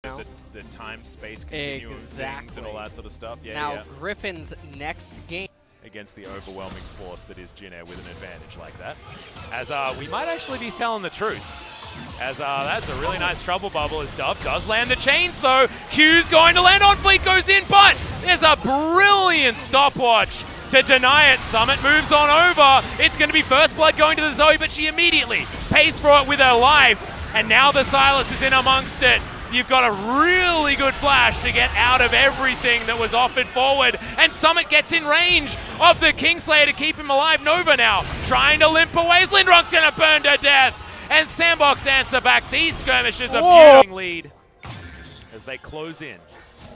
The time, space, continuum things and all that sort of stuff. Yeah, now, Griffin's next game against the overwhelming force that is Jin Air with an advantage like that. As we might actually be telling the truth. As that's a really nice trouble bubble as Dove does land the chains though. Q's going to land on Fleet, goes in, but there's a brilliant stopwatch to deny it. Summit moves on over. It's going to be First Blood going to the Zoe, but she immediately pays for it with her life. And now the Silas is in amongst it. You've got a really good flash to get out of everything that was offered forward. And Summit gets in range of the Kingslayer to keep him alive. Nova now trying to limp away. Lindrock's going to burn to death. And Sandbox answer back. These skirmishes are beautiful lead as they close in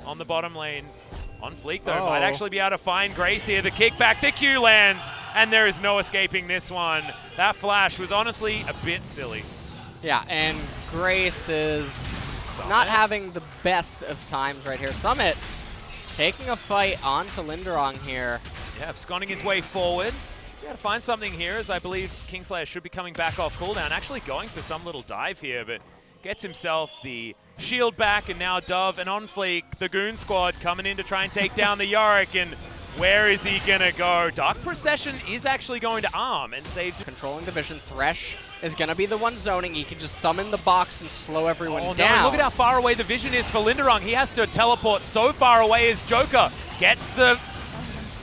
on the bottom lane. On Fleek though, might actually be able to find Grace here. The kickback, the Q lands, and there is no escaping this one. That flash was honestly a bit silly. Yeah, and Grace is not having the best of times right here. Summit taking a fight onto Linderong here. Yeah, absconding his way forward. You gotta find something here, as I believe Kingslayer should be coming back off cooldown. Actually going for some little dive here, but gets himself the shield back, and now Dove and on Fleek, the Goon Squad coming in to try and take down the Yorick, and where is he gonna go? Dark Procession is actually going to arm and saves it. Controlling the vision, Thresh is gonna be the one zoning. He can just summon the box and slow everyone down. No, look at how far away the vision is for Linderong. He has to teleport so far away as Joker gets the...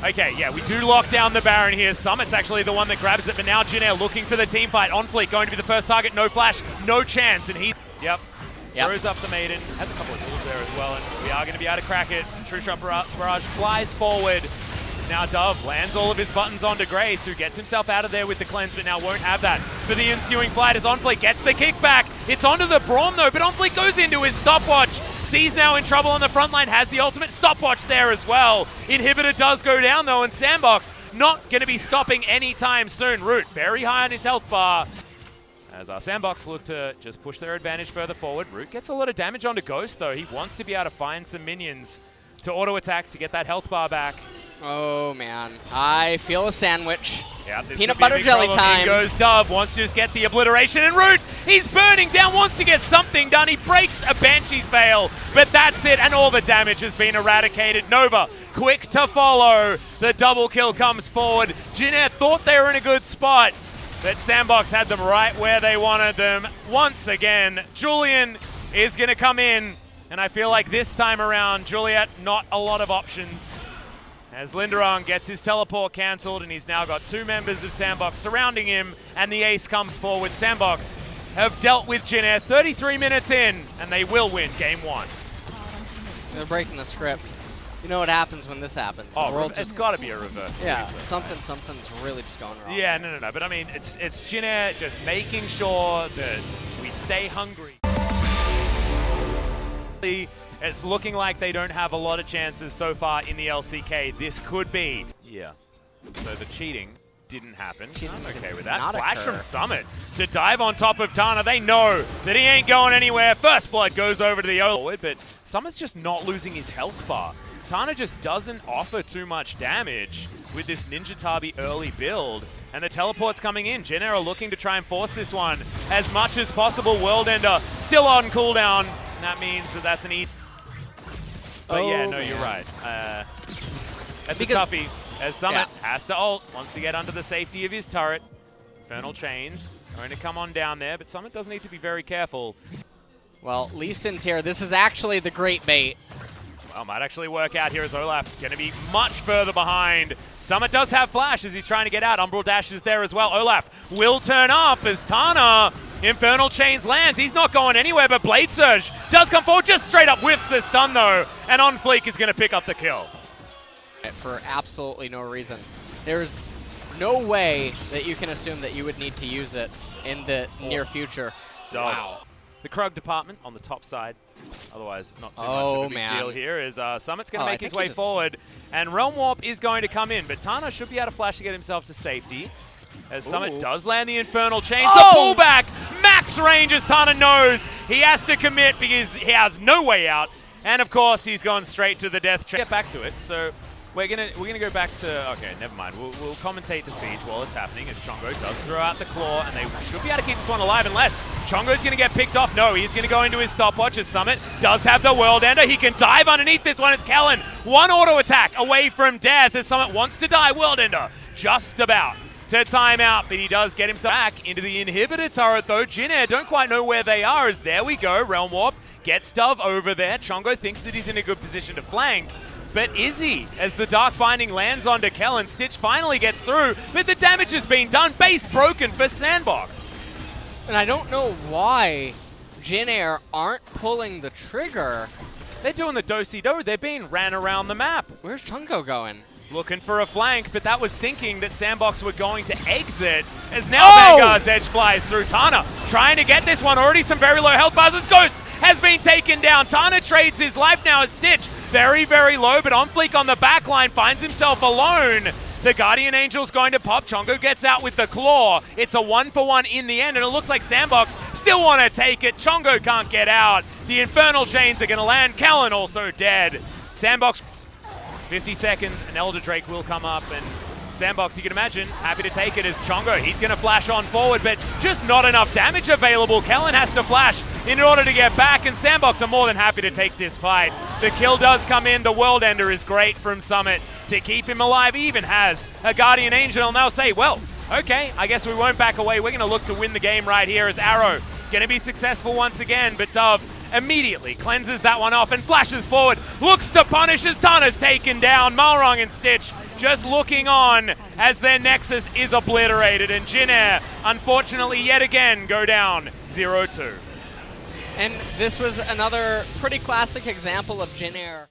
Okay, yeah, we do lock down the Baron here. Summit's actually the one that grabs it, but now Jin Air looking for the team fight. On Fleek going to be the first target, no flash, no chance, and he... Yep. Throws up the Maiden, has a couple of tools there as well, and we are going to be able to crack it. True Shot Barrage flies forward. Now Dove lands all of his buttons onto Grace, who gets himself out of there with the cleanse, but now won't have that for the ensuing flight as Onfleet gets the kickback. It's onto the Braum though, but Onfleet goes into his stopwatch. C's now in trouble on the front line, has the ultimate stopwatch there as well. Inhibitor does go down though, and Sandbox not going to be stopping anytime soon. Root very high on his health bar. As our Sandbox look to just push their advantage further forward. Root gets a lot of damage onto Ghost though. He wants to be able to find some minions to auto-attack to get that health bar back. Oh man, I feel a sandwich. Yeah, peanut butter jelly time. In goes Dove, wants to just get the obliteration, and Root, he's burning down, wants to get something done. He breaks a Banshee's Veil, but that's it, and all the damage has been eradicated. Nova, quick to follow. The double kill comes forward. Jin Air thought they were in a good spot, but Sandbox had them right where they wanted them. Once again, Julian is going to come in, and I feel like this time around, Juliet, not a lot of options. As Linderong gets his teleport cancelled, and he's now got two members of Sandbox surrounding him, and the ace comes forward. Sandbox have dealt with Jin Air 33 minutes in, and they will win game one. They're breaking the script. You know what happens when this happens. Oh, it's got to be a reverse. Yeah, something's really just going wrong. Yeah, no. But I mean, it's Jin Air just making sure that we stay hungry. It's looking like they don't have a lot of chances so far in the LCK. This could be. Yeah. So the cheating didn't happen. I'm okay with that. Flash from Summit to dive on top of Tana. They know that he ain't going anywhere. First Blood goes over to the forward, but Summit's just not losing his health bar. Tana just doesn't offer too much damage with this Ninja Tabi early build. And the teleport's coming in. Jin Air are looking to try and force this one as much as possible. World Ender still on cooldown. And that means that that's an easy. But yeah, no, you're right. That's a toughie, as Summit has to ult, wants to get under the safety of his turret. Infernal Chains going to come on down there, but Summit does need to be very careful. Well, Lee Sin's here. This is actually the great bait. Well, might actually work out here as Olaf going to be much further behind. Summit does have flash as he's trying to get out. Umbral Dash is there as well. Olaf will turn up as Tana, Infernal Chains lands. He's not going anywhere, but Blade Surge does come forward, just straight up whiffs the stun though, and On Fleek is going to pick up the kill. For absolutely no reason. There's no way that you can assume that you would need to use it in the near future. Wow. The Krug department on the top side. Otherwise, not too much of a big deal here. Is Summit's going to make his way forward, and Realm Warp is going to come in, but Tana should be able to flash to get himself to safety. As Summit does land the Infernal Chains. The pullback! Max range as Tana knows he has to commit because he has no way out. And of course, he's gone straight to the death chain. Get back to it. So we're gonna go back to, okay, never mind. We'll commentate the siege while it's happening as Chongo does throw out the claw, and they should be able to keep this one alive unless Chongo's gonna get picked off. No, he's gonna go into his stopwatch as Summit does have the World Ender. He can dive underneath this one. It's Kellen. One auto attack away from death as Summit wants to die. World Ender just about to time out, but he does get himself back into the inhibitor turret though. Jin Air don't quite know where they are as there we go. Realm Warp gets Dove over there. Chongo thinks that he's in a good position to flank. But is he? As the Dark Binding lands onto Kellen, Stitch finally gets through, but the damage has been done. Base broken for Sandbox. And I don't know why Jin Air aren't pulling the trigger. They're doing the do-si-do. They're being ran around the map. Where's Chongo going? Looking for a flank, but that was thinking that Sandbox were going to exit, as now Vanguard's edge flies through. Tana trying to get this one. Already some very low health bars as Ghost has been taken down. Tana trades his life now as Stitch. Very, very low, but on fleek on the back line finds himself alone. The Guardian Angel's going to pop. Chongo gets out with the claw. It's a 1-for-1 in the end, and it looks like Sandbox still want to take it. Chongo can't get out. The Infernal Chains are going to land. Kellen also dead. Sandbox, 50 seconds, and Elder Drake will come up, and Sandbox, you can imagine, happy to take it as Chongo. He's going to flash on forward, but just not enough damage available. Kellen has to flash in order to get back, and Sandbox are more than happy to take this fight. The kill does come in. The World Ender is great from Summit to keep him alive. He even has a Guardian Angel, and they'll say, well, okay, I guess we won't back away. We're going to look to win the game right here as Arrow going to be successful once again, but Dove immediately cleanses that one off and flashes forward, looks to punish as Tana's taken down. Malrong and Stitch just looking on as their Nexus is obliterated, and Jin Air, unfortunately, yet again go down 0-2. And this was another pretty classic example of Jin Air